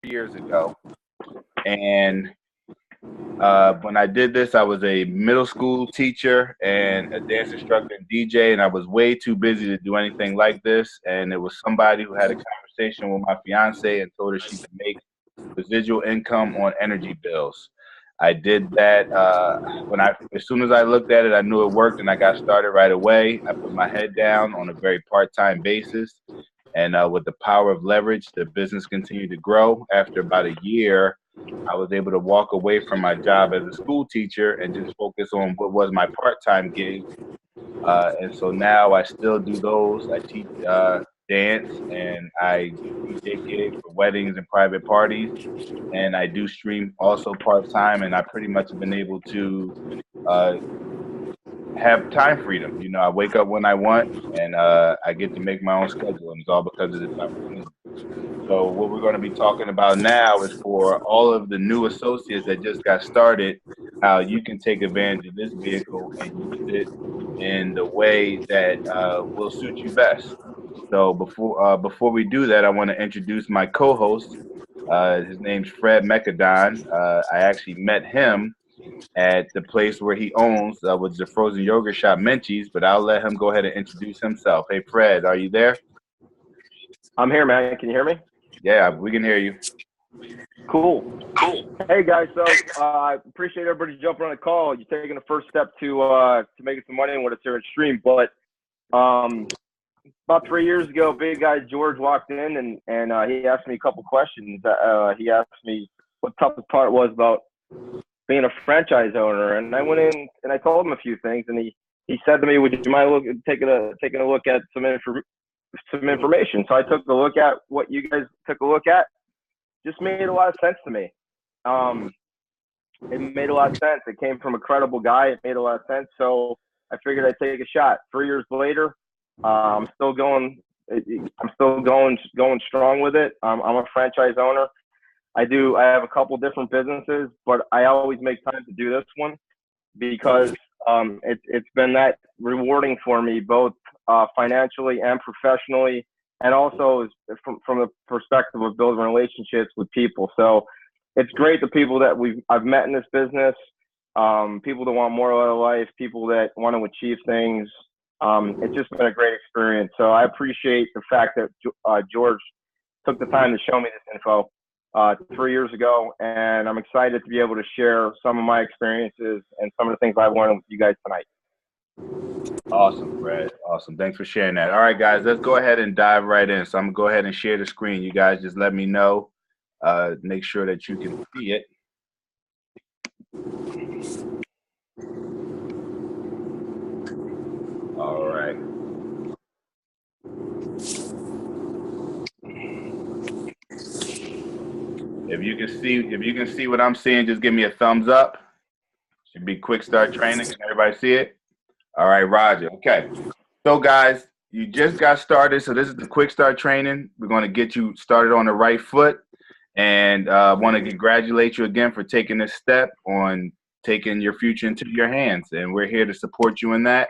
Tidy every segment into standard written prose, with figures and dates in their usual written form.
years ago. And when I did this, I was a middle school teacher and a dance instructor and DJ, and I was way too busy to do anything like this. And it was somebody who had a conversation with my fiance and told her she could make residual income on energy bills. I did that as soon as I looked at it, I knew it worked, and I got started right away. I put my head down on a very part-time basis, and with the power of leverage, the business continued to grow. After about a year, I was able to walk away from my job as a school teacher and just focus on what was my part-time gig. And so now I still do those. I teach dance, and I do DJ gigs for weddings and private parties, and I do stream also part-time, and I pretty much have been able to have time freedom. You know, I wake up when I want, and I get to make my own schedule, and it's all because of this opportunity. So what we're going to be talking about now is for all of the new associates that just got started, how you can take advantage of this vehicle and use it in the way that will suit you best. So before we do that, I want to introduce my co-host. His name's Fred Mekadon. I actually met him at the place where he owns, which is the frozen yogurt shop Menchie's, but I'll let him go ahead and introduce himself. Hey, Fred, are you there? I'm here, man. Can you hear me? Yeah, we can hear you. Cool. Hey, guys. So I appreciate everybody jumping on the call. You're taking the first step to making some money with us here at Stream. But about 3 years ago, big guy George walked in and he asked me a couple questions. He asked me what the toughest part was about being a franchise owner, and I went in and I told him a few things, and he said to me, "Would you mind taking a look at some information?" So I took a look at what you guys took a look at. Just made a lot of sense to me. It made a lot of sense. It came from a credible guy. It made a lot of sense. So I figured I'd take a shot. 3 years later, I'm still going strong with it. I'm a franchise owner. I have a couple different businesses, but I always make time to do this one because it's been that rewarding for me, both financially and professionally, and also from the perspective of building relationships with people. So it's great the people that I've met in this business, people that want more out of life, people that want to achieve things. It's just been a great experience. So I appreciate the fact that George took the time to show me this info 3 years ago, and I'm excited to be able to share some of my experiences and some of the things I've learned with you guys tonight. Awesome, Fred. Awesome. Thanks for sharing that. All right, guys, let's go ahead and dive right in. So I'm going to go ahead and share the screen. You guys just let me know. Make sure that you can see it. All right. If you can see what I'm seeing, just give me a thumbs up. Should be quick start training. Can everybody see it? All right, Roger. Okay. So guys, you just got started. So this is the quick start training. We're going to get you started on the right foot, and want to congratulate you again for taking this step on taking your future into your hands. And we're here to support you in that.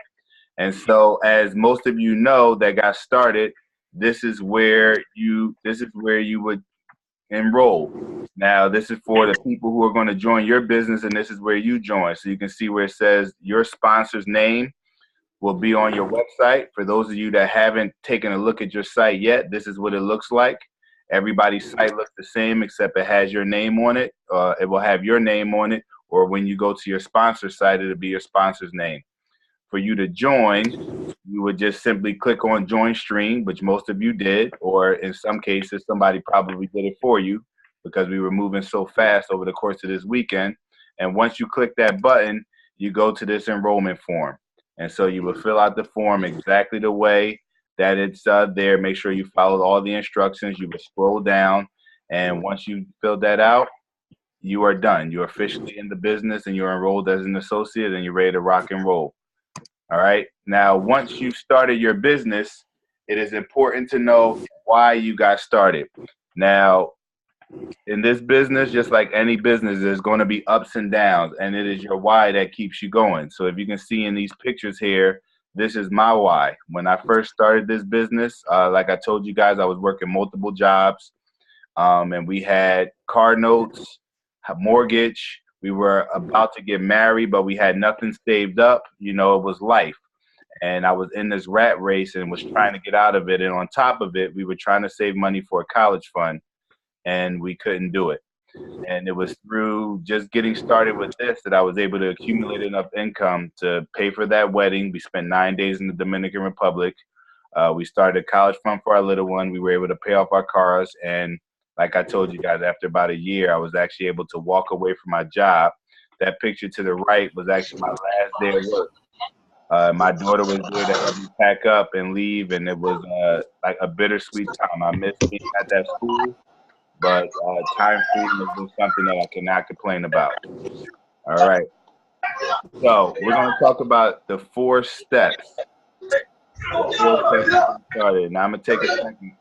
And so, as most of you know that got started, this is where you would enroll. Now, this is for the people who are going to join your business, and this is where you join. So you can see where it says your sponsor's name will be on your website. For those of you that haven't taken a look at your site yet, this is what it looks like. Everybody's site looks the same except it has your name on it. It will have your name on it, or when you go to your sponsor site, it'll be your sponsor's name. For you to join, you would just simply click on Join Stream, which most of you did, or in some cases, somebody probably did it for you because we were moving so fast over the course of this weekend. And once you click that button, you go to this enrollment form. And so you will fill out the form exactly the way that it's there. Make sure you follow all the instructions. You will scroll down, and once you fill that out, you are done. You're officially in the business, and you're enrolled as an associate, and you're ready to rock and roll. All right. Now, once you've started your business, it is important to know why you got started. Now, in this business, just like any business, there's going to be ups and downs, and it is your why that keeps you going. So if you can see in these pictures here, this is my why. When I first started this business, like I told you guys, I was working multiple jobs. And we had car notes, a mortgage. We were about to get married, but we had nothing saved up. You know, it was life. And I was in this rat race and was trying to get out of it. And on top of it, we were trying to save money for a college fund, and we couldn't do it. And it was through just getting started with this that I was able to accumulate enough income to pay for that wedding. We spent 9 days in the Dominican Republic. We started a college fund for our little one. We were able to pay off our cars. And like I told you guys, after about a year, I was actually able to walk away from my job. That picture to the right was actually my last day of work. My daughter was there to help me pack up and leave, and it was like a bittersweet time. I missed being at that school, but time freedom has been something that I cannot complain about. All right. So we're going to talk about the 4 steps. The 4 steps to get started. Now I'm going to take a second.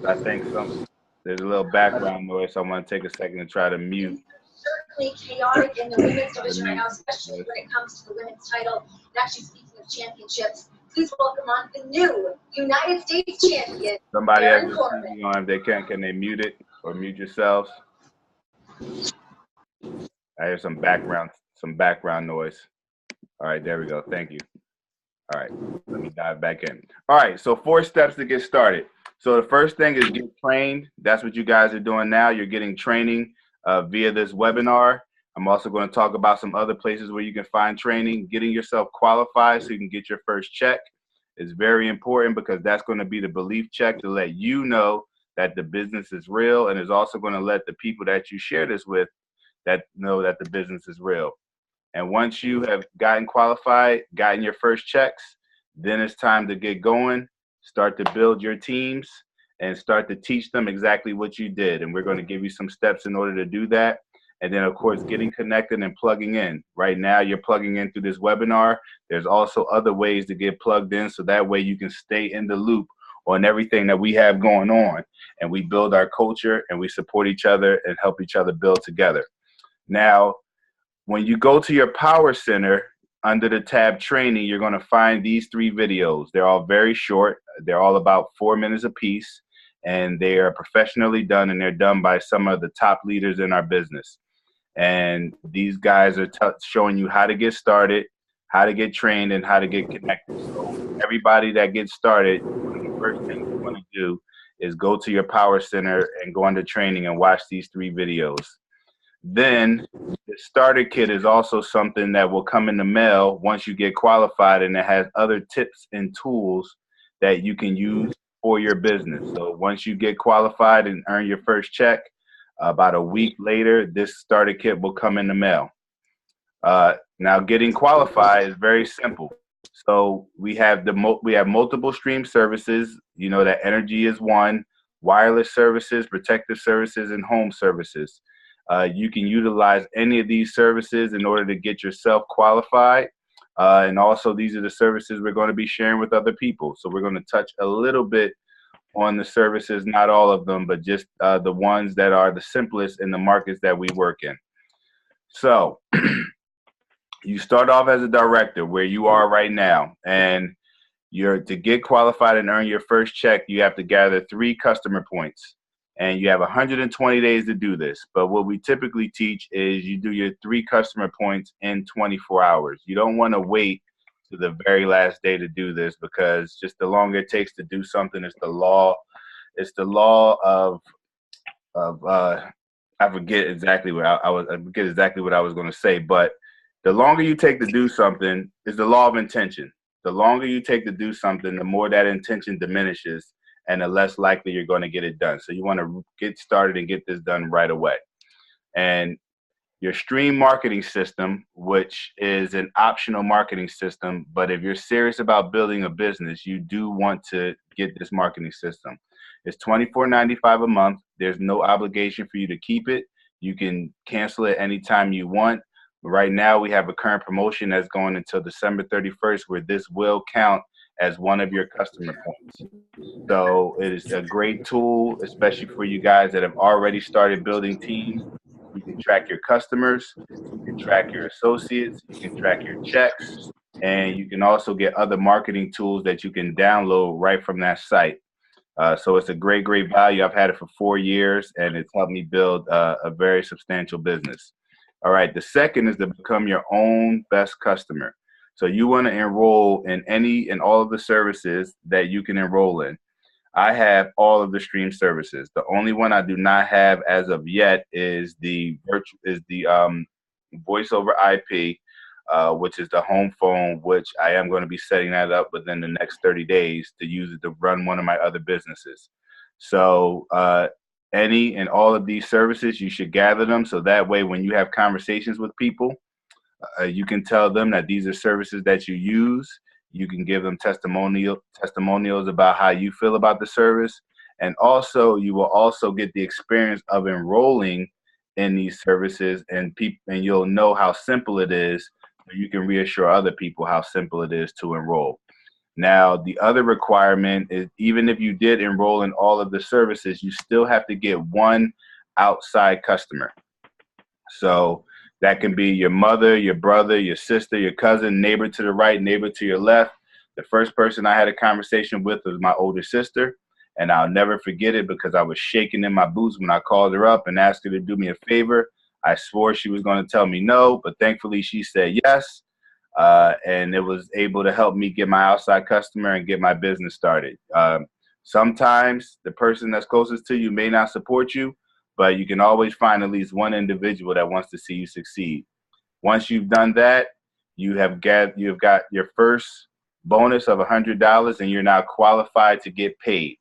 I think there's a little background noise, so I'm going to take a second to try to mute. Certainly chaotic in the women's division right now, especially when it comes to the women's title. And actually, speaking of championships, please welcome on the new United States champion. Somebody has this TV on. If they can they mute it or mute yourselves? I hear some background noise. All right, there we go. Thank you. All right, let me dive back in. All right, so 4 steps to get started. So the first thing is get trained. That's what you guys are doing now. You're getting training via this webinar. I'm also going to talk about some other places where you can find training. Getting yourself qualified so you can get your first check is very important, because that's going to be the belief check to let you know that the business is real, and is also going to let the people that you share this with that know that the business is real. And once you have gotten qualified, gotten your first checks, then it's time to get going, start to build your teams, and start to teach them exactly what you did. And we're going to give you some steps in order to do that. And then, of course, getting connected and plugging in. Right now, you're plugging in through this webinar. There's also other ways to get plugged in, so that way you can stay in the loop on everything that we have going on. And we build our culture, and we support each other and help each other build together. Now, when you go to your Power Center, under the tab training, you're going to find these 3 videos. They're all very short. They're all about 4 minutes apiece, and they are professionally done, and they're done by some of the top leaders in our business. And these guys are showing you how to get started, how to get trained, and how to get connected. So everybody that gets started, one of the first things you want to do is go to your Power Center and go under training and watch these 3 videos. Then the starter kit is also something that will come in the mail once you get qualified, and it has other tips and tools that you can use for your business. So once you get qualified and earn your first check, about a week later, this starter kit will come in the mail. Now, getting qualified is very simple. So we have multiple stream services. You know that energy is one, wireless services, protective services, and home services. You can utilize any of these services in order to get yourself qualified. And also, these are the services we're going to be sharing with other people. So we're going to touch a little bit on the services, not all of them, but just the ones that are the simplest in the markets that we work in. So you start off as a director where you are right now, and to get qualified and earn your first check, you have to gather 3 customer points. And you have 120 days to do this. But what we typically teach is you do your 3 customer points in 24 hours. You don't want to wait to the very last day to do this, because just the longer it takes to do something, it's the law. It's the law of I forget exactly what I was going to say, but the longer you take to do something is the law of intention. The longer you take to do something, the more that intention diminishes, and the less likely you're going to get it done. So you want to get started and get this done right away. And your stream marketing system, which is an optional marketing system, but if you're serious about building a business, you do want to get this marketing system. It's $24.95 a month. There's no obligation for you to keep it. You can cancel it anytime you want. Right now, we have a current promotion that's going until December 31st, where this will count as one of your customer points. So it is a great tool, especially for you guys that have already started building teams. You can track your customers, you can track your associates, you can track your checks, and you can also get other marketing tools that you can download right from that site. So it's a great value. I've had it for 4 years, and it's helped me build a very substantial business. All right, the second is to become your own best customer. So you want to enroll in any and all of the services that you can enroll in. I have all of the stream services. The only one I do not have as of yet is the voice over IP, which is the home phone, which I am going to be setting that up within the next 30 days to use it to run one of my other businesses. So any and all of these services, you should gather them. So that way, when you have conversations with people, you can tell them that these are services that you use. You can give them testimonials about how you feel about the service. And also, you will also get the experience of enrolling in these services, and you'll know how simple it is. So you can reassure other people how simple it is to enroll. Now, the other requirement is, even if you did enroll in all of the services, you still have to get one outside customer. So that can be your mother, your brother, your sister, your cousin, neighbor to the right, neighbor to your left. The first person I had a conversation with was my older sister, and I'll never forget it because I was shaking in my boots when I called her up and asked her to do me a favor. I swore she was going to tell me no, but thankfully she said yes, and it was able to help me get my outside customer and get my business started. Sometimes the person that's closest to you may not support you, but you can always find at least one individual that wants to see you succeed. Once you've done that, you've got your first bonus of $100, and you're now qualified to get paid.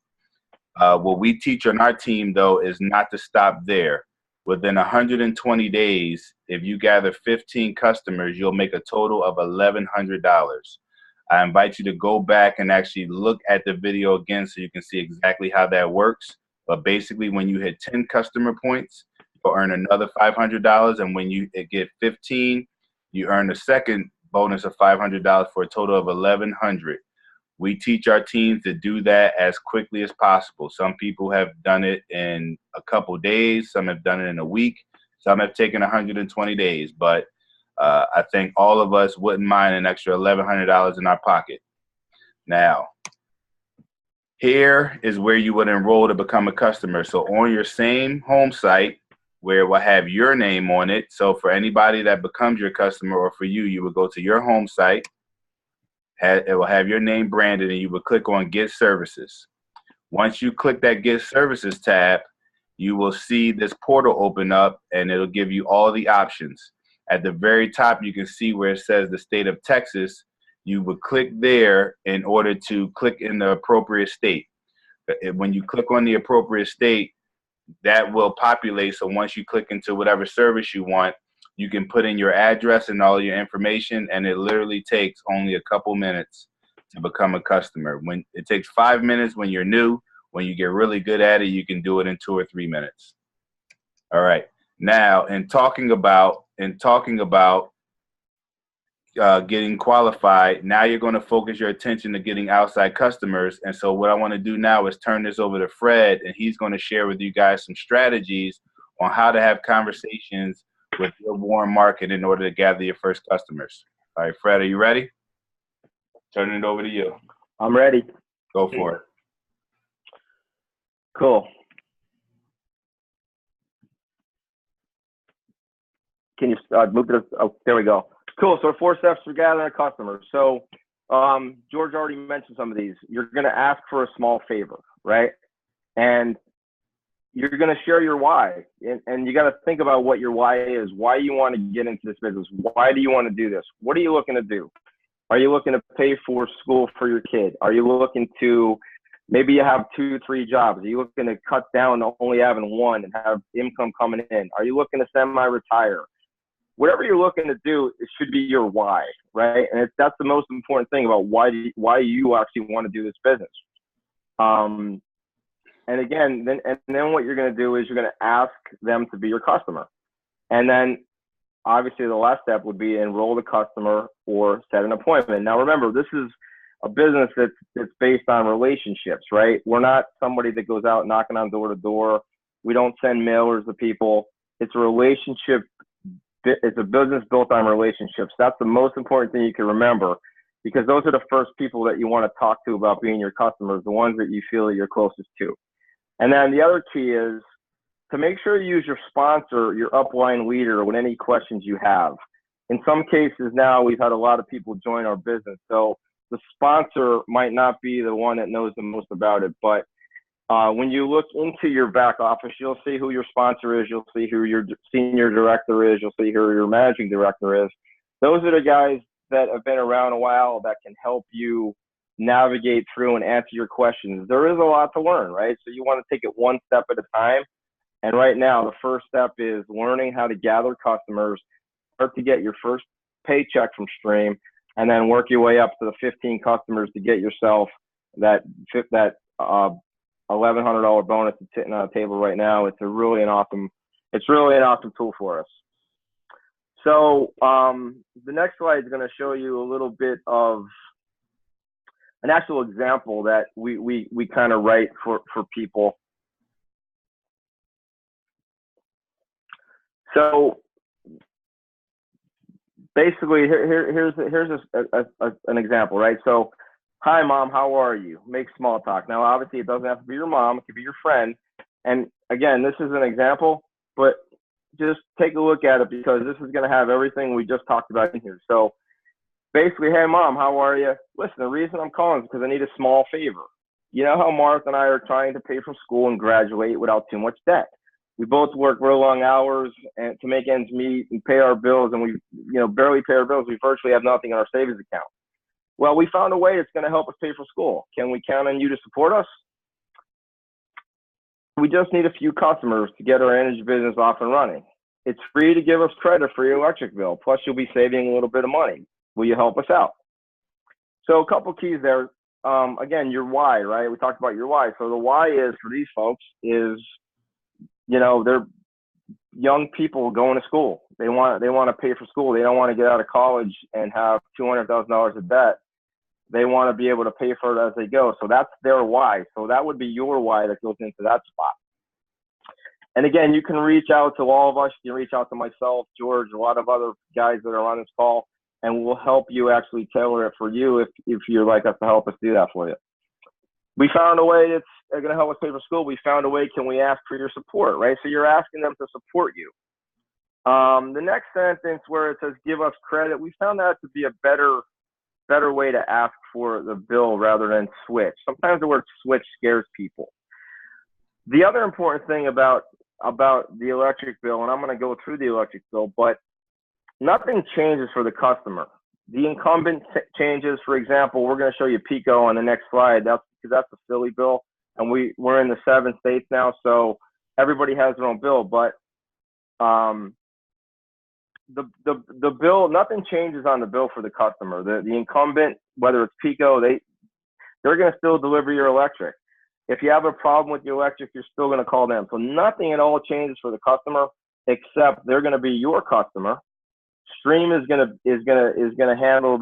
What we teach on our team, though, is not to stop there. Within 120 days, if you gather 15 customers, you'll make a total of $1,100. I invite you to go back and actually look at the video again so you can see exactly how that works. But basically, when you hit 10 customer points, you'll earn another $500. And when you get 15, you earn a second bonus of $500 for a total of $1,100. We teach our teams to do that as quickly as possible. Some people have done it in a couple days. Some have done it in a week. Some have taken 120 days. But I think all of us wouldn't mind an extra $1,100 in our pocket. Now, here is where you would enroll to become a customer. So on your same home site, where it will have your name on it. So for anybody that becomes your customer, or for you, you would go to your home site. It will have your name branded, and you would click on Get Services. Once you click that Get Services tab, you will see this portal open up, and it'll give you all the options. At the very top, you can see where it says the state of Texas. You would click there in order to click in the appropriate state. When you click on the appropriate state, that will populate. So once you click into whatever service you want, you can put in your address and all your information, and it literally takes only a couple minutes to become a customer. When it takes 5 minutes when you're new, when you get really good at it, you can do it in 2 or 3 minutes. All right. Now, in talking about getting qualified, now you're going to focus your attention to getting outside customers. And so what I want to do now is turn this over to Fred, and he's going to share with you guys some strategies on how to have conversations with your warm market in order to gather your first customers. All right, Fred, are you ready? Turning it over to you. I'm ready. Go for it. Cool. Can you move this? Oh, there we go. Cool. So 4 steps for gathering a customer. So George already mentioned some of these. You're going to ask for a small favor, right? And you're going to share your why. And you got to think about what your why is. Why you want to get into this business? Why do you want to do this? What are you looking to do? Are you looking to pay for school for your kid? Are you looking to, maybe you have 2, 3 jobs. Are you looking to cut down to only having one and have income coming in? Are you looking to semi-retire? Whatever you're looking to do, it should be your why, right? And that's the most important thing about why you actually want to do this business. And again, then what you're going to do is you're going to ask them to be your customer. And then obviously the last step would be enroll the customer or set an appointment. Now remember, this is a business that's based on relationships, right? We're not somebody that goes out knocking on door to door. We don't send mailers to people. It's a relationship. It's a business built on relationships. That's the most important thing you can remember. because those are the first people that you want to talk to about being your customers, the ones that you feel that you're closest to. And then the other key is to make sure you use your sponsor, your upline leader, with any questions you have. In some cases now, we've had a lot of people join our business. So the sponsor might not be the one that knows the most about it, but when you look into your back office, you'll see who your sponsor is. You'll see who your senior director is. You'll see who your managing director is. Those are the guys that have been around a while that can help you navigate through and answer your questions. There is a lot to learn, right? So you want to take it one step at a time. And right now, the first step is learning how to gather customers, start to get your first paycheck from Stream, and then work your way up to the 15 customers to get yourself that $1,100 bonus that's sitting on the table right now. It's really an awesome tool for us. So the next slide is going to show you a little bit of an actual example that we kind of write for people. So basically, here's an example, right? So, hi, Mom, how are you? Make small talk. Now, obviously, it doesn't have to be your mom. It could be your friend. And again, this is an example, but just take a look at it because this is going to have everything we just talked about in here. So basically, hey, Mom, how are you? Listen, the reason I'm calling is because I need a small favor. You know how Martha and I are trying to pay for school and graduate without too much debt. We both work real long hours and to make ends meet and pay our bills, and we barely pay our bills. We virtually have nothing in our savings account. Well, we found a way that's going to help us pay for school. Can we count on you to support us? We just need a few customers to get our energy business off and running. It's free to give us credit for your electric bill. Plus, you'll be saving a little bit of money. Will you help us out? So a couple keys there. Again, your why, right? We talked about your why. So the why is for these folks is, they're young people going to school. They want to pay for school. They don't want to get out of college and have $200,000 of debt. They want to be able to pay for it as they go. So that's their why. So that would be your why that goes into that spot. And again, you can reach out to all of us. You can reach out to myself, George, a lot of other guys that are on this call, and we'll help you actually tailor it for you if you'd like us to help us do that for you. We found a way that's going to help us pay for school. We found a way, can we ask for your support, right? So you're asking them to support you. The next sentence where it says give us credit, we found that to be a better way to ask for the bill rather than switch. Sometimes the word switch scares people. The other important thing about the electric bill, and I'm going to go through the electric bill, but nothing changes for the customer. The incumbent changes. For example, we're going to show you PECO on the next slide. That's because that's a Philly bill, and we're in the 7 states now, so everybody has their own bill. But the bill, nothing changes on the bill for the customer. The incumbent, whether it's PECO, they're going to still deliver your electric. If you have a problem with your electric, you're still going to call them. So nothing at all changes for the customer, except they're going to be your customer. Stream is going to handle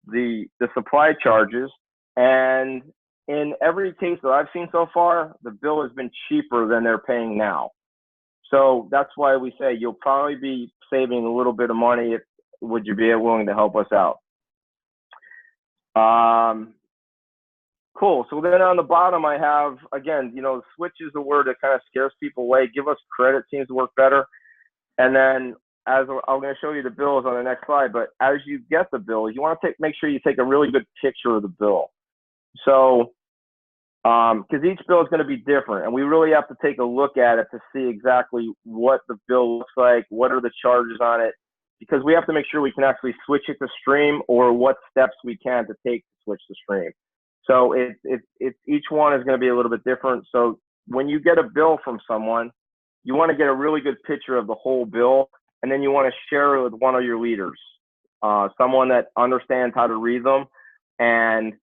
the supply charges, and in every case that I've seen so far, the bill has been cheaper than they're paying now. So that's why we say you'll probably be saving a little bit of money. Would you be willing to help us out? Cool. So then on the bottom, I have, again, switch is a word that kind of scares people away. Give us credit seems to work better. And then as I'm going to show you the bills on the next slide, but as you get the bill, you want to make sure you take a really good picture of the bill. So, because each bill is going to be different, and we really have to take a look at it to see exactly what the bill looks like, what are the charges on it, because we have to make sure we can actually switch it to Stream or what steps we can to take to switch to Stream. So each one is going to be a little bit different. So when you get a bill from someone, you want to get a really good picture of the whole bill, and then you want to share it with one of your leaders, someone that understands how to read them. And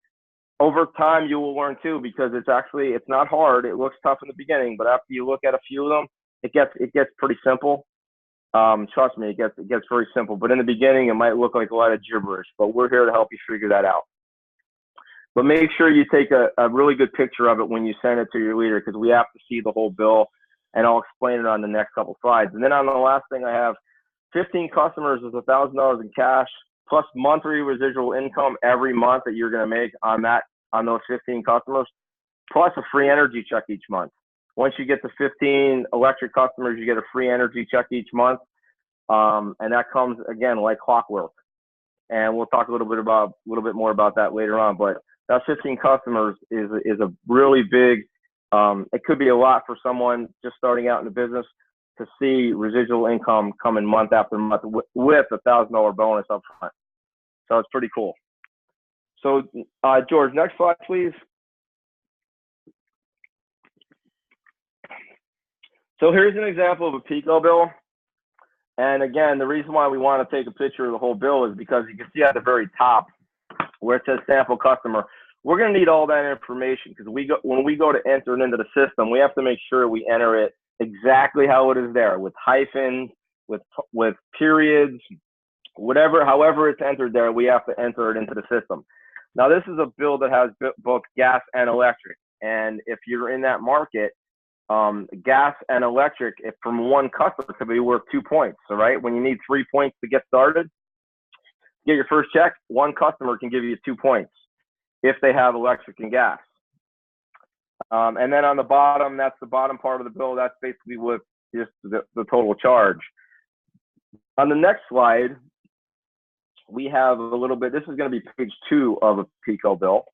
over time, you will learn too, because it's not hard. It looks tough in the beginning, but after you look at a few of them, it gets pretty simple. Trust me, it gets very simple. But in the beginning, it might look like a lot of gibberish, but we're here to help you figure that out. But make sure you take a really good picture of it when you send it to your leader, because we have to see the whole bill, and I'll explain it on the next couple slides. And then on the last thing I have, 15 customers is $1,000 in cash plus monthly residual income every month that you're going to make on those 15 customers, plus a free energy check each month. Once you get to 15 electric customers, you get a free energy check each month. And that comes, again, like clockwork. And we'll talk a little bit more about that later on. But that 15 customers is a really big, it could be a lot for someone just starting out in the business to see residual income coming month after month with a $1,000 bonus up front. So it's pretty cool. So George, next slide, please. So here's an example of a PECO bill. And again, the reason why we want to take a picture of the whole bill is because you can see at the very top where it says sample customer, we're going to need all that information because when we go to enter it into the system, we have to make sure we enter it exactly how it is there, with hyphens, with periods, however it's entered there, we have to enter it into the system. Now, this is a bill that has both gas and electric. And if you're in that market, gas and electric, if from one customer, could be worth 2 points. All right. When you need 3 points to get started, get your first check, one customer can give you 2 points if they have electric and gas. And then on the bottom, that's the bottom part of the bill. That's basically what just the total charge. On the next slide, we have a little bit, this is going to be page 2 of a PECO bill.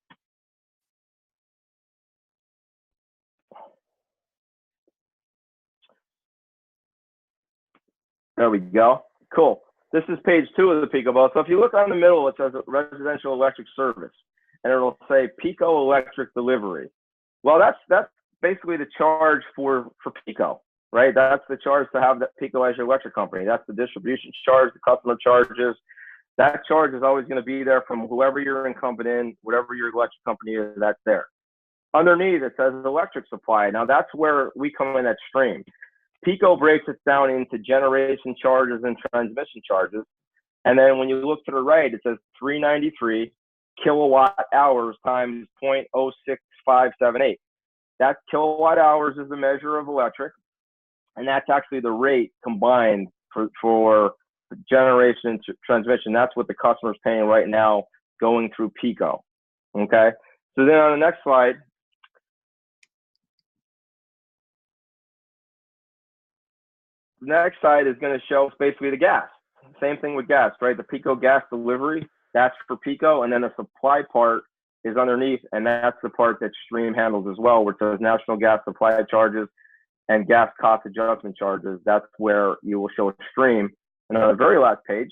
There we go. Cool. This is page 2 of the PECO bill. So if you look on the middle, it says residential electric service, and it'll say PECO electric delivery. Well, that's basically the charge for PECO, right? That's the charge to have that PECO as your electric company. That's the distribution charge, the customer charges. That charge is always going to be there from whoever you're incumbent in, whatever your electric company is, that's there. Underneath, it says electric supply. Now, that's where we come in at Stream. PECO breaks it down into generation charges and transmission charges. And then when you look to the right, it says 393 kilowatt hours times 0.06578. That kilowatt hours is the measure of electric, and that's actually the rate combined for generation and transmission. That's what the customer's paying right now going through PECO. Okay. So then on the next slide, the next slide is going to show basically the gas. Same thing with gas, right? The PECO gas delivery, that's for PECO, and then the supply part is underneath, and that's the part that Stream handles as well, which is national gas supply charges and gas cost adjustment charges. That's where you will show Stream. And on the very last page,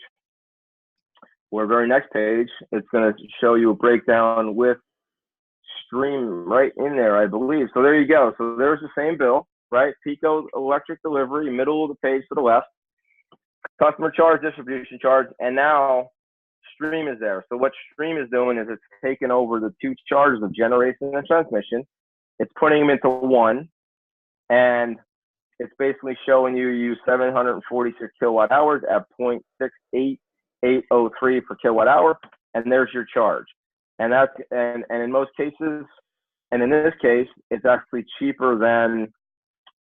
or very next page, it's going to show you a breakdown with Stream right in there, I believe. So there you go. So there's the same bill, right? PECO electric delivery, middle of the page to the left, customer charge, distribution charge, and now Stream is there. So what Stream is doing is it's taking over the 2 charges of generation and transmission. It's putting them into one, and it's basically showing you use 746 kilowatt hours at 0.68803 per kilowatt hour, and there's your charge. And that's and in most cases, and in this case, it's actually cheaper than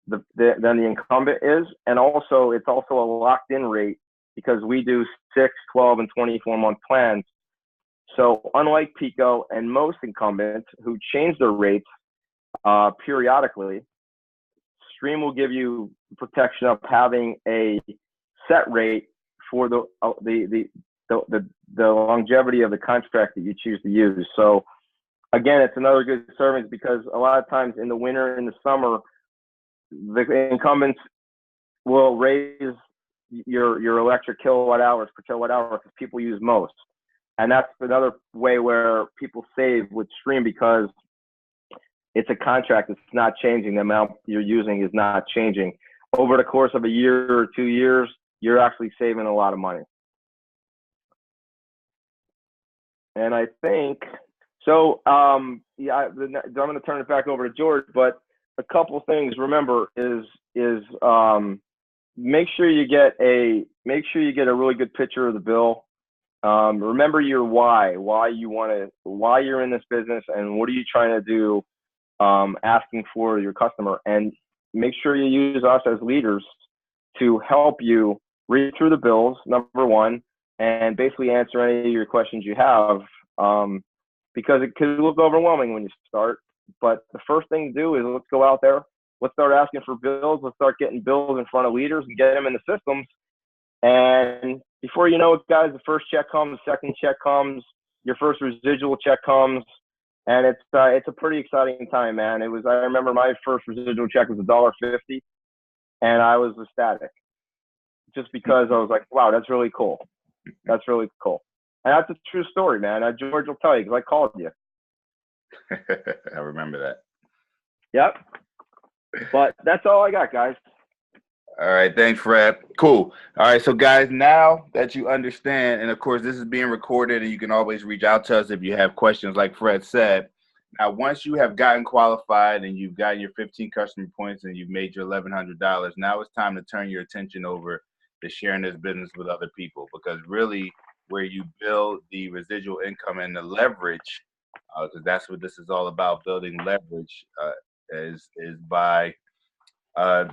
the incumbent is, and also it's also a locked-in rate because we do 6, 12, and 24-month plans. So unlike PECO and most incumbents who change their rates periodically, Stream will give you protection of having a set rate for the longevity of the contract that you choose to use. So again, it's another good service because a lot of times in the winter and the summer, the incumbents will raise your electric kilowatt hours per kilowatt hour because people use most. And that's another way where people save with Stream because it's a contract. It's not changing. The amount you're using is not changing. Over the course of a year or 2 years, you're actually saving a lot of money. And I think, so yeah, I'm going to turn it back over to George, but a couple things, remember, is make sure you get a really good picture of the bill. Remember your why you're in this business and what are you trying to do, asking for your customer, and make sure you use us as leaders to help you read through the bills, number one, and basically answer any of your questions you have, because it could look overwhelming when you start. But the first thing to do is let's go out there. Let's start asking for bills. Let's start getting bills in front of leaders and get them in the systems. And before you know it, guys, the first check comes, the second check comes, your first residual check comes, and it's a pretty exciting time, man. I remember my first residual check was $1.50, and I was ecstatic, just because I was like, wow, that's really cool. That's really cool. And that's a true story, man. George will tell you, because I called you. I remember that. Yep. But that's all I got, guys. All right, thanks, Fred. Cool. All right, so guys, now that you understand, and of course, this is being recorded, and you can always reach out to us if you have questions, like Fred said. Now, once you have gotten qualified and you've gotten your 15 customer points and you've made your $1,100, now it's time to turn your attention over to sharing this business with other people, because really where you build the residual income and the leverage, because that's what this is all about, building leverage, is by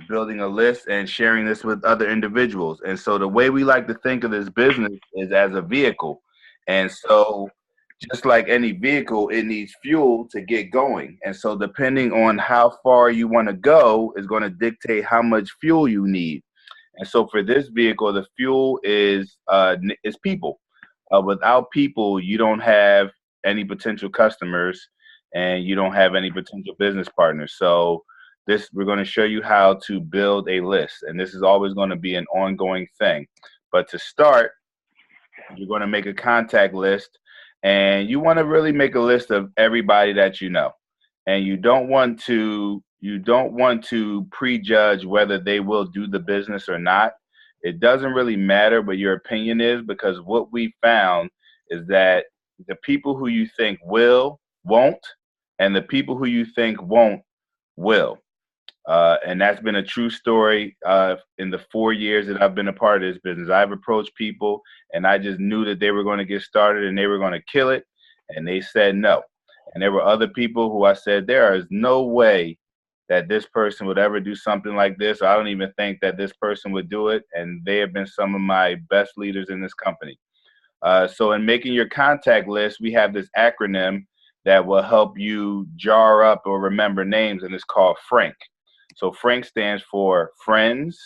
building a list and sharing this with other individuals. And so the way we like to think of this business is as a vehicle. And so just like any vehicle, it needs fuel to get going. And so depending on how far you want to go is going to dictate how much fuel you need. And so for this vehicle, the fuel is people. Without people, you don't have any potential customers and you don't have any potential business partners. So we're going to show you how to build a list, and this is always going to be an ongoing thing. But to start, you're going to make a contact list, and you want to really make a list of everybody that you know. And you don't want to prejudge whether they will do the business or not. It doesn't really matter what your opinion is, because what we found is that the people who you think will won't, and the people who you think won't will. And that's been a true story in the 4 years that I've been a part of this business. I've approached people and I just knew that they were going to get started and they were going to kill it, and they said no. And there were other people who I said, there is no way that this person would ever do something like this. I don't even think that this person would do it. And they have been some of my best leaders in this company. So in making your contact list, we have this acronym that will help you jar up or remember names, and it's called FRANK. So FRANK stands for friends,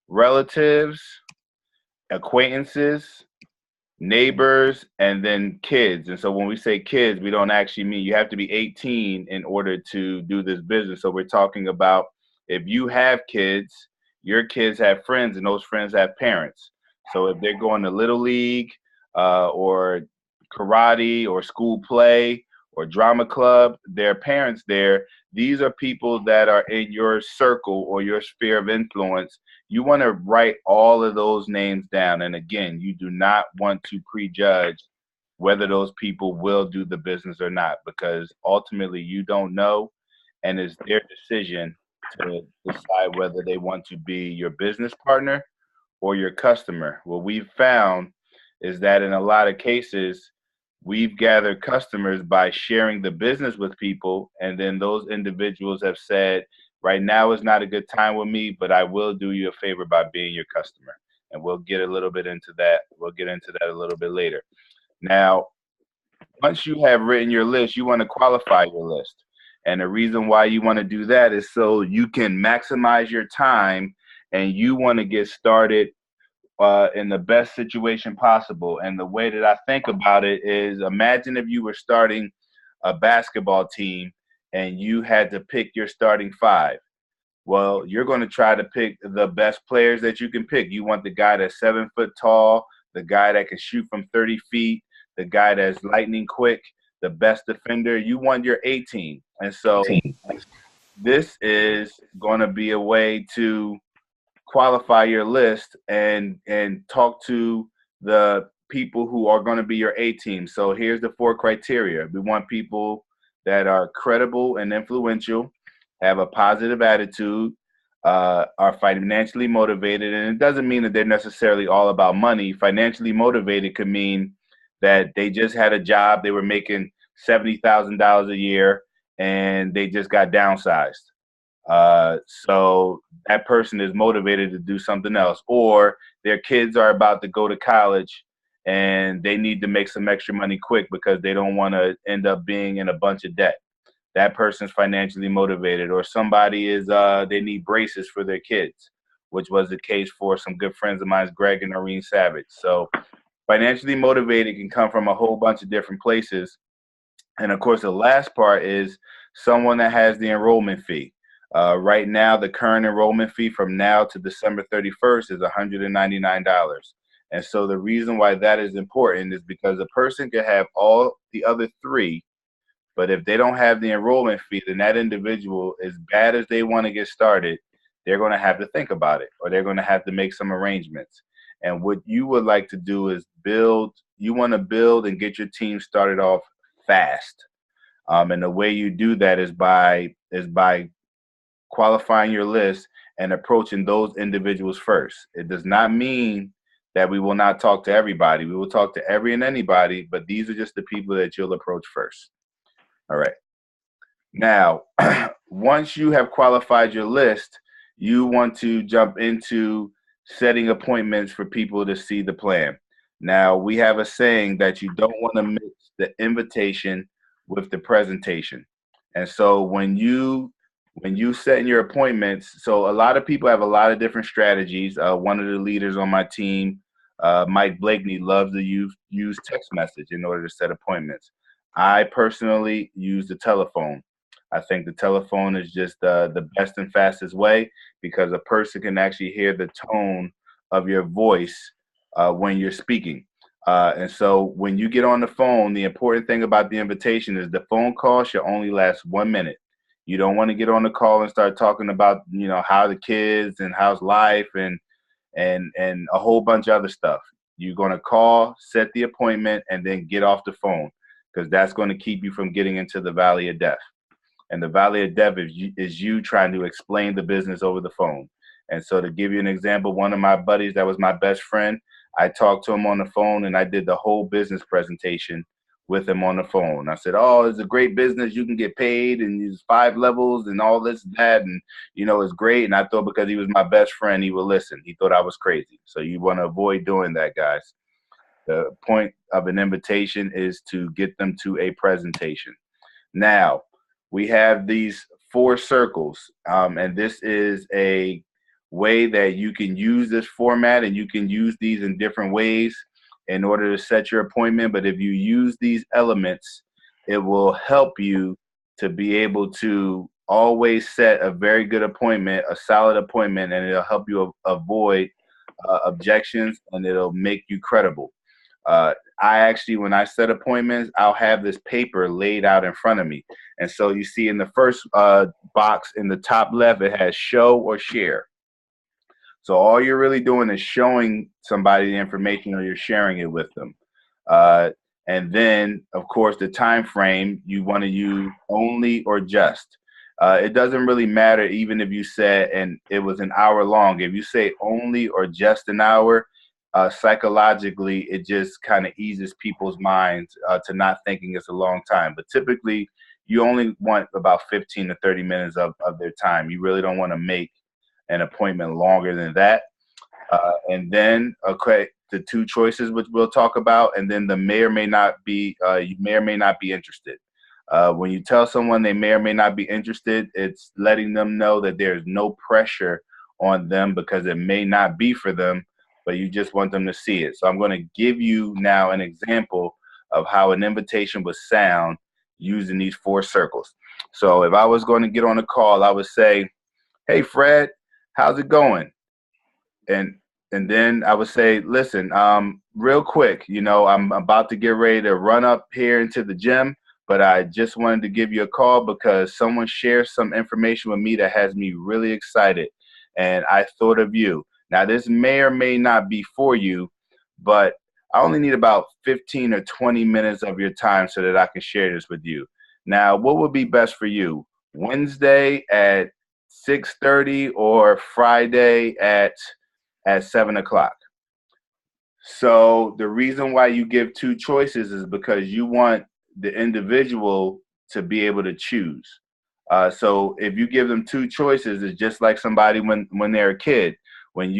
relatives, acquaintances, neighbors, and then kids. And so when we say kids, we don't actually mean you have to be 18 in order to do this business. So we're talking about if you have kids, your kids have friends, and those friends have parents. So if they're going to Little League or karate or school play or drama club, their parents there, these are people that are in your circle or your sphere of influence. You want to write all of those names down. And again, you do not want to prejudge whether those people will do the business or not, because ultimately you don't know, and it's their decision to decide whether they want to be your business partner or your customer. What we've found is that in a lot of cases, we've gathered customers by sharing the business with people, and then those individuals have said, right now is not a good time with me, but I will do you a favor by being your customer. And we'll get a little bit into that. We'll get into that a little bit later. Now, once you have written your list, you want to qualify your list. And the reason why you want to do that is so you can maximize your time, and you want to get started in the best situation possible. And the way that I think about it is, imagine if you were starting a basketball team and you had to pick your starting five. Well, you're going to try to pick the best players that you can pick. You want the guy that's 7 foot tall, the guy that can shoot from 30 feet, the guy that's lightning quick, the best defender. You want your A team. And so this is going to be a way to qualify your list and talk to the people who are going to be your A team. So here's the 4 criteria. We want people that are credible and influential, have a positive attitude, are financially motivated. And it doesn't mean that they're necessarily all about money. Financially motivated could mean that they just had a job, they were making $70,000 a year, and they just got downsized. So that person is motivated to do something else, or their kids are about to go to college and they need to make some extra money quick because they don't want to end up being in a bunch of debt. That person's financially motivated. Or somebody is they need braces for their kids, which was the case for some good friends of mine, Greg and Noreen Savage. So financially motivated can come from a whole bunch of different places. And of course, the last part is someone that has the enrollment fee. Right now, the current enrollment fee from now to December 31st is $199. And so the reason why that is important is because a person could have all the other three, but if they don't have the enrollment fee, then that individual, as bad as they want to get started, they're going to have to think about it, or they're going to have to make some arrangements. And what you would like to do is you want to build and get your team started off fast. And the way you do that is by qualifying your list and approaching those individuals first. It does not mean that we will not talk to everybody. We will talk to every and anybody, but these are just the people that you'll approach first. All right. Now, once you have qualified your list, you want to jump into setting appointments for people to see the plan. Now, we have a saying that you don't want to mix the invitation with the presentation. And so when you set in your appointments, so a lot of people have a lot of different strategies. One of the leaders on my team, Mike Blakeney, loves to use text message in order to set appointments. I personally use the telephone. I think the telephone is just the best and fastest way because a person can actually hear the tone of your voice when you're speaking. And so when you get on the phone, the important thing about the invitation is the phone call should only last 1 minute. You don't want to get on the call and start talking about, how the kids and how's life and a whole bunch of other stuff. You're going to call, set the appointment, and then get off the phone because that's going to keep you from getting into the valley of death. And the valley of death is you trying to explain the business over the phone. And so to give you an example, one of my buddies that was my best friend, I talked to him on the phone and I did the whole business presentation with him on the phone. I said, oh, it's a great business. You can get paid and there's 5 levels and all this and that. And, it's great. And I thought because he was my best friend, he would listen. He thought I was crazy. So you want to avoid doing that, guys. The point of an invitation is to get them to a presentation. Now, we have these 4 circles, and this is a way that you can use this format, and you can use these in different ways in order to set your appointment. But if you use these elements, it will help you to be able to always set a very good appointment, a solid appointment, and it'll help you avoid objections, and it'll make you credible. I actually, when I set appointments, I'll have this paper laid out in front of me. And so you see in the first box in the top left, it has show or share. So all you're really doing is showing somebody the information or you're sharing it with them. And then, of course, the time frame, you want to use only or just. It doesn't really matter even if you said, and it was an hour long. If you say only or just an hour, psychologically, it just kind of eases people's minds to not thinking it's a long time. But typically, you only want about 15 to 30 minutes of their time. You really don't want to make an appointment longer than that. And then, okay, the 2 choices, which we'll talk about, and then the may or may not be, you may or may not be interested. When you tell someone they may or may not be interested, it's letting them know that there's no pressure on them because it may not be for them, but you just want them to see it. So I'm going to give you now an example of how an invitation would sound using these 4 circles. So if I was going to get on a call, I would say, hey, Fred, how's it going? And then I would say, listen, real quick, I'm about to get ready to run up here into the gym, but I just wanted to give you a call because someone shared some information with me that has me really excited. And I thought of you. Now, this may or may not be for you, but I only need about 15 or 20 minutes of your time so that I can share this with you. Now, what would be best for you? Wednesday at 6:30 or Friday at 7 o'clock? So the reason why you give 2 choices is because you want the individual to be able to choose. So if you give them 2 choices, it's just like somebody when they're a kid. When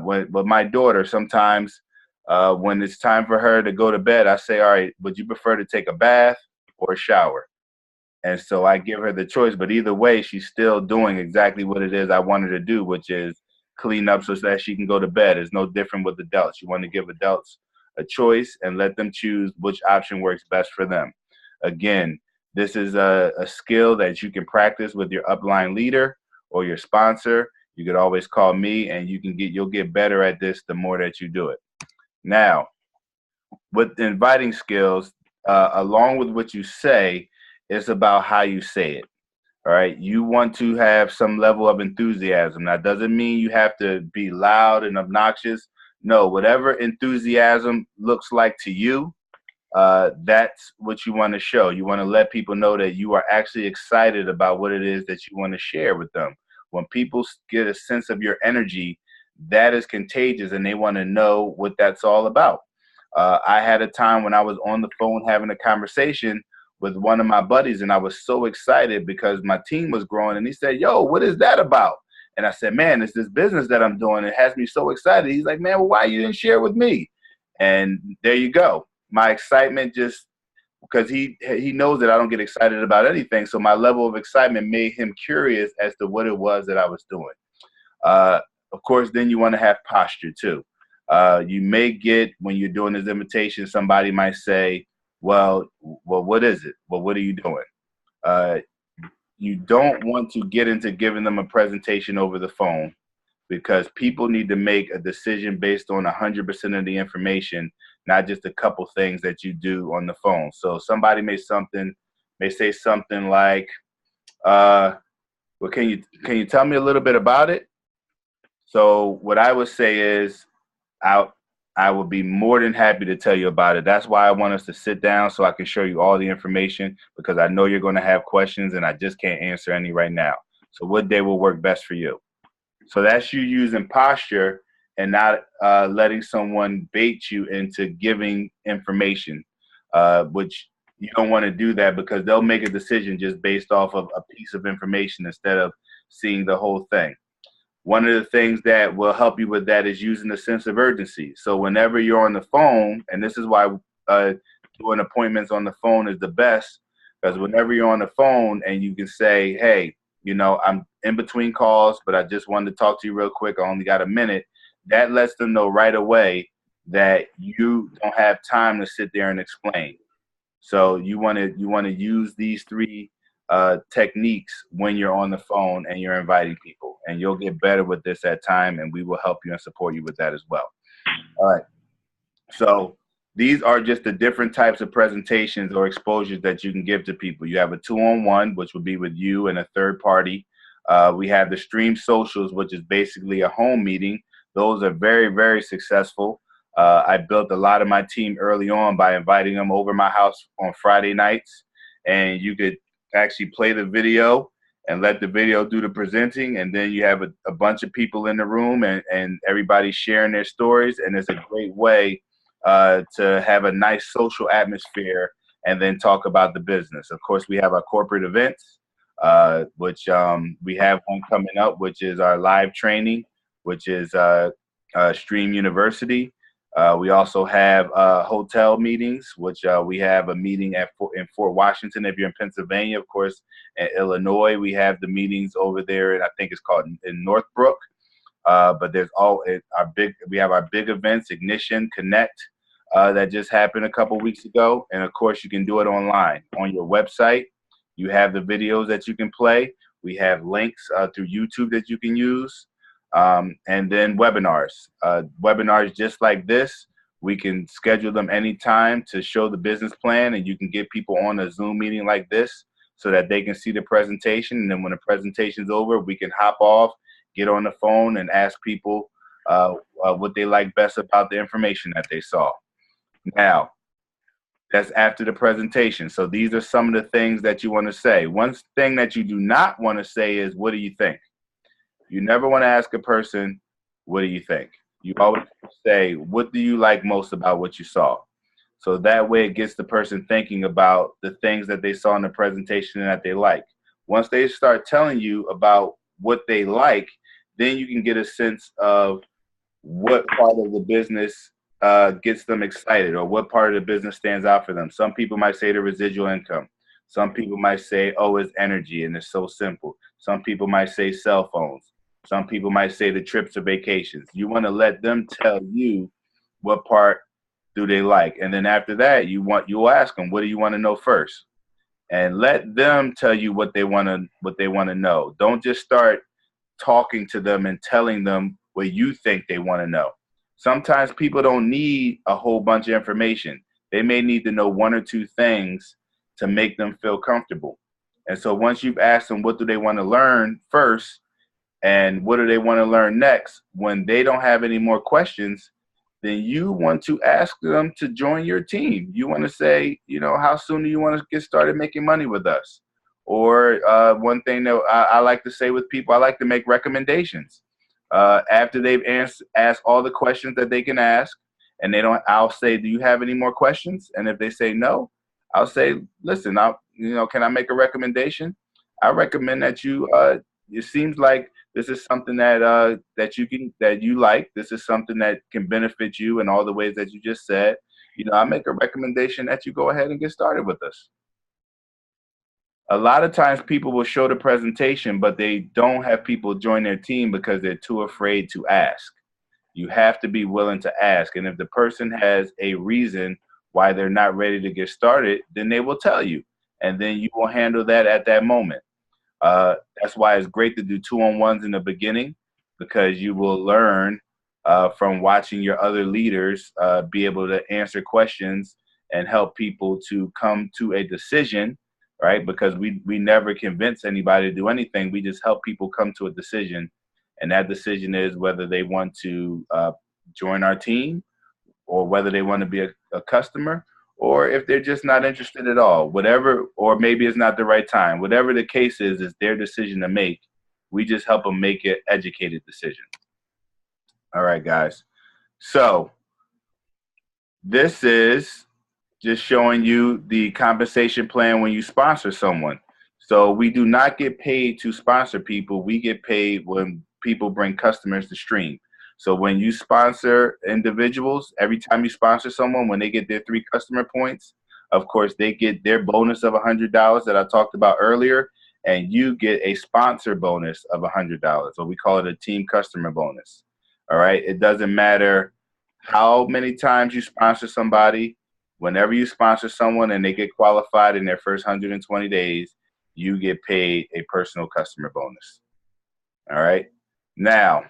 with my daughter, sometimes When it's time for her to go to bed, I say, all right, would you prefer to take a bath or a shower? And so I give her the choice, but either way, she's still doing exactly what it is I want her to do, which is clean up so that she can go to bed. It's no different with adults. You want to give adults a choice and let them choose which option works best for them. Again, this is a skill that you can practice with your upline leader or your sponsor. You could always call me, and you'll get better at this the more that you do it. Now, with the inviting skills, along with what you say, it's about how you say it. All right. You want to have some level of enthusiasm. That doesn't mean you have to be loud and obnoxious. No, whatever enthusiasm looks like to you, that's what you want to show. You want to let people know that you are actually excited about what it is that you want to share with them. When people get a sense of your energy, that is contagious, and they want to know what that's all about. I had a time when I was on the phone having a conversation with one of my buddies, and I was so excited because my team was growing, and he said, yo, what is that about? And I said, man, it's this business that I'm doing. It has me so excited. He's like, man, well, why you didn't share with me? And there you go. My excitement just because he knows that I don't get excited about anything. So my level of excitement made him curious as to what it was that I was doing. Of course, then you want to have posture too. You may get, when you're doing this invitation, somebody might say, well, what is it? Well, what are you doing? You don't want to get into giving them a presentation over the phone, because people need to make a decision based on 100% of the information, not just a couple things that you do on the phone. So somebody may say something like, well, can you tell me a little bit about it? So what I would say is, I would be more than happy to tell you about it. That's why I want us to sit down so I can show you all the information, because I know you're going to have questions and I just can't answer any right now. So what day will work best for you? So that's you using posture and not letting someone bait you into giving information, which you don't want to do that, because they'll make a decision just based off of a piece of information instead of seeing the whole thing. One of the things that will help you with that is using a sense of urgency. So whenever you're on the phone, and this is why doing appointments on the phone is the best, because whenever you're on the phone and you can say, hey, I'm in between calls, but I just wanted to talk to you real quick. I only got a minute. That lets them know right away that you don't have time to sit there and explain. So you want to use these three techniques when you're on the phone and you're inviting people, and you'll get better with this at time, and we will help you and support you with that as well. All right. So these are just the different types of presentations or exposures that you can give to people. You have a 2-on-1, which would be with you and a third party. We have the stream socials, which is basically a home meeting. Those are very, very successful. I built a lot of my team early on by inviting them over my house on Friday nights, and you could actually play the video and let the video do the presenting, and then you have a bunch of people in the room, and everybody sharing their stories, and it's a great way to have a nice social atmosphere and then talk about the business. Of course, we have our corporate events, which we have one coming up, which is our live training, which is Stream University. We also have hotel meetings, which we have a meeting in Fort Washington. If you're in Pennsylvania, of course, in Illinois, we have the meetings over there, and I think it's called in Northbrook. But there's we have our big events, Ignition, Connect, that just happened a couple weeks ago. And of course, you can do it online on your website. You have the videos that you can play. We have links through YouTube that you can use. And then webinars. Webinars just like this, we can schedule them anytime to show the business plan, and you can get people on a Zoom meeting like this so that they can see the presentation. And then when the presentation's over, we can hop off, get on the phone, and ask people what they like best about the information that they saw. Now, that's after the presentation. So these are some of the things that you want to say. One thing that you do not want to say is, what do you think? You never want to ask a person, what do you think? You always say, what do you like most about what you saw? So that way it gets the person thinking about the things that they saw in the presentation and that they like. Once they start telling you about what they like, then you can get a sense of what part of the business gets them excited, or what part of the business stands out for them. Some people might say the residual income. Some people might say, oh, it's energy, and it's so simple. Some people might say cell phones. Some people might say the trips or vacations. You want to let them tell you what part do they like, and then after that, you'll ask them, what do you want to know first, and let them tell you what they want to know. Don't just start talking to them and telling them what you think they want to know. Sometimes people don't need a whole bunch of information. They may need to know one or two things to make them feel comfortable. And so once you've asked them what do they want to learn first and what do they want to learn next, when they don't have any more questions, then you want to ask them to join your team. You want to say, how soon do you want to get started making money with us? Or one thing that I like to say with people, I like to make recommendations. After they've asked all the questions that they can ask, and I'll say, do you have any more questions? And if they say no, I'll say, listen, can I make a recommendation? I recommend that it seems like this is something that you like. This is something that can benefit you in all the ways that you just said. I make a recommendation that you go ahead and get started with us. A lot of times people will show the presentation, but they don't have people join their team because they're too afraid to ask. You have to be willing to ask. And if the person has a reason why they're not ready to get started, then they will tell you. And then you will handle that at that moment. That's why it's great to do 2-on-1s in the beginning, because you will learn from watching your other leaders be able to answer questions and help people to come to a decision, right? Because we never convince anybody to do anything. We just help people come to a decision. And that decision is whether they want to join our team, or whether they want to be a customer, or if they're just not interested at all, whatever, or maybe it's not the right time. Whatever the case is their decision to make. We just help them make an educated decision. All right, guys. So this is just showing you the compensation plan when you sponsor someone. So we do not get paid to sponsor people. We get paid when people bring customers to stream. So when you sponsor individuals, every time you sponsor someone, when they get their 3 customer points, of course, they get their bonus of $100 that I talked about earlier, and you get a sponsor bonus of $100. So we call it a team customer bonus. All right. It doesn't matter how many times you sponsor somebody. Whenever you sponsor someone and they get qualified in their first 120 days, you get paid a personal customer bonus. All right. Now,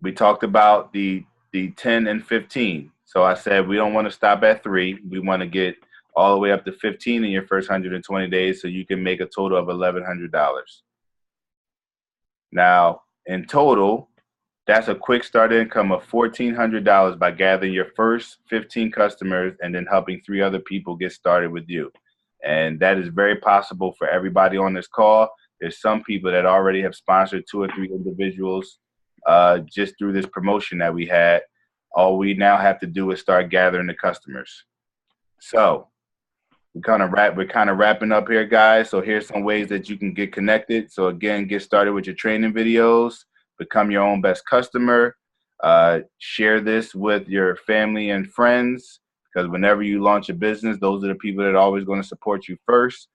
we talked about the 10 and 15. So I said we don't want to stop at 3. We want to get all the way up to 15 in your first 120 days, so you can make a total of $1,100. Now, in total, that's a quick start income of $1,400 by gathering your first 15 customers and then helping 3 other people get started with you. And that is very possible for everybody on this call. There's some people that already have sponsored 2 or 3 individuals just through this promotion that we had. All we now have to do is start gathering the customers. So we're kind of wrapping up here, guys. So here's some ways that you can get connected. So again, get started with your training videos, become your own best customer, share this with your family and friends, because whenever you launch a business, those are the people that are always going to support you first.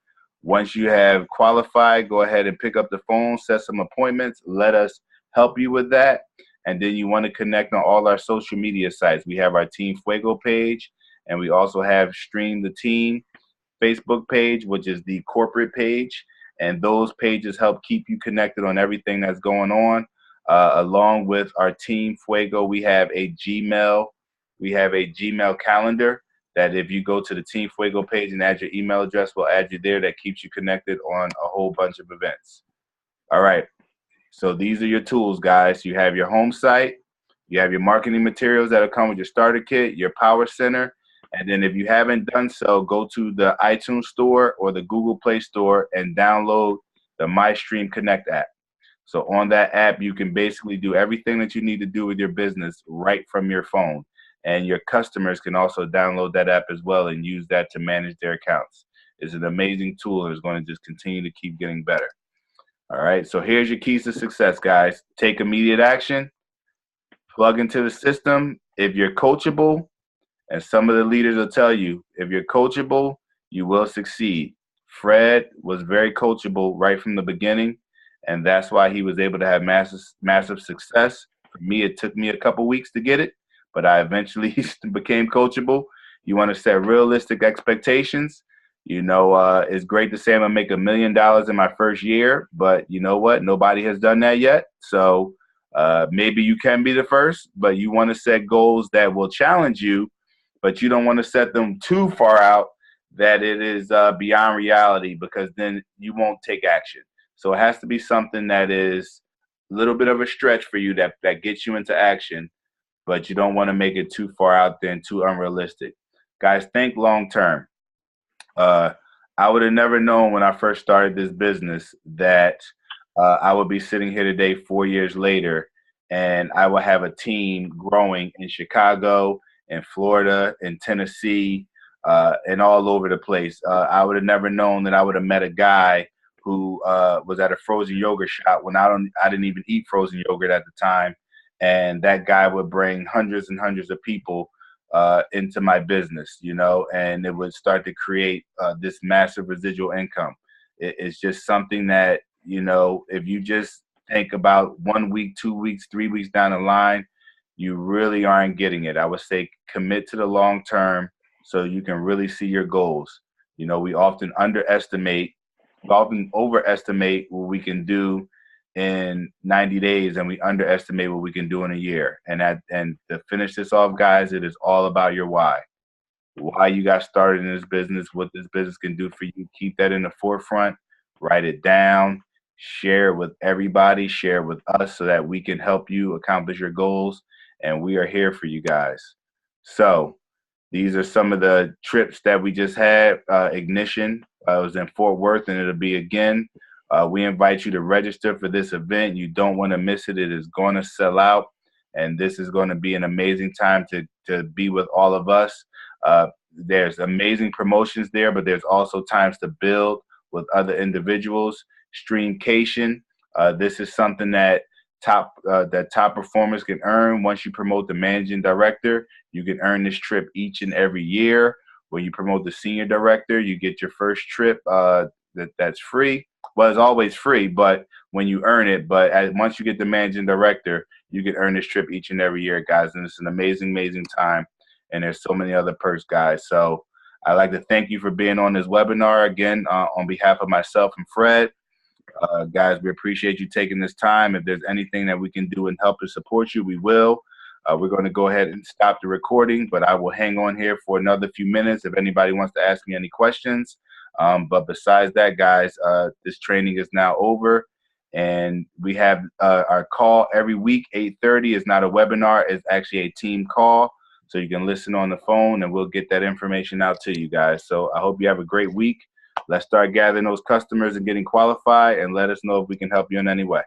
Once you have qualified, go ahead and pick up the phone, set some appointments, let us help you with that. And then you want to connect on all our social media sites. We have our Team Fuego page, and we also have Stream the Team Facebook page, which is the corporate page. And those pages help keep you connected on everything that's going on. Along with our Team Fuego, we have a Gmail calendar that if you go to the Team Fuego page and add your email address, we'll add you there. That keeps you connected on a whole bunch of events. All right. So these are your tools, guys. You have your home site. You have your marketing materials that'll come with your starter kit, your power center. And then if you haven't done so, go to the iTunes store or the Google Play Store and download the MyStream Connect app. So on that app, you can basically do everything that you need to do with your business right from your phone. And your customers can also download that app as well and use that to manage their accounts. It's an amazing tool, and it's going to just continue to keep getting better. All right, so here's your keys to success, guys. Take immediate action, plug into the system, if you're coachable, and some of the leaders will tell you, if you're coachable, you will succeed. Fred was very coachable right from the beginning, and that's why he was able to have massive success. For me, it took me a couple weeks to get it, but I eventually became coachable. You want to set realistic expectations. It's great to say I'm gonna make $1 million in my first year, but you know what? Nobody has done that yet. So maybe you can be the first, but you want to set goals that will challenge you, but you don't want to set them too far out that it is beyond reality, because then you won't take action. So it has to be something that is a little bit of a stretch for you that gets you into action, but you don't want to make it too far out there and too unrealistic. Guys, think long term. I would have never known when I first started this business that I would be sitting here today 4 years later, and I will have a team growing in Chicago, in Florida, in Tennessee, and all over the place. I would have never known that I would have met a guy who was at a frozen yogurt shop when I didn't even eat frozen yogurt at the time, and that guy would bring hundreds and hundreds of people into my business, and it would start to create this massive residual income. It's just something that, if you just think about 1 week, 2 weeks, 3 weeks down the line, you really aren't getting it. I would say commit to the long term so you can really see your goals. We often overestimate what we can do in 90 days, and we underestimate what we can do in a year. And to finish this off, guys, it is all about your why you got started in this business, what this business can do for you. Keep that in the forefront, write it down, share it with everybody, share it with us so that we can help you accomplish your goals. And we are here for you guys. So these are some of the trips that we just had. Ignition was in Fort Worth, and it'll be again. We invite you to register for this event. You don't want to miss it. It is going to sell out, and this is going to be an amazing time to be with all of us. There's amazing promotions there, but there's also times to build with other individuals. Streamcation. This is something that top performers can earn. Once you promote the managing director, you can earn this trip each and every year. When you promote the senior director, you get your first trip that's free. Well, it's always free, but when you earn it, once you get the managing director, you can earn this trip each and every year, guys. And it's an amazing, amazing time. And there's so many other perks, guys. So I'd like to thank you for being on this webinar again, on behalf of myself and Fred. Guys, we appreciate you taking this time. If there's anything that we can do and help to support you, we will. We're going to go ahead and stop the recording, but I will hang on here for another few minutes if anybody wants to ask me any questions. But besides that, guys, this training is now over, and we have our call every week. 8:30 is not a webinar; it's actually a team call, so you can listen on the phone, and we'll get that information out to you guys. So I hope you have a great week. Let's start gathering those customers and getting qualified, and let us know if we can help you in any way.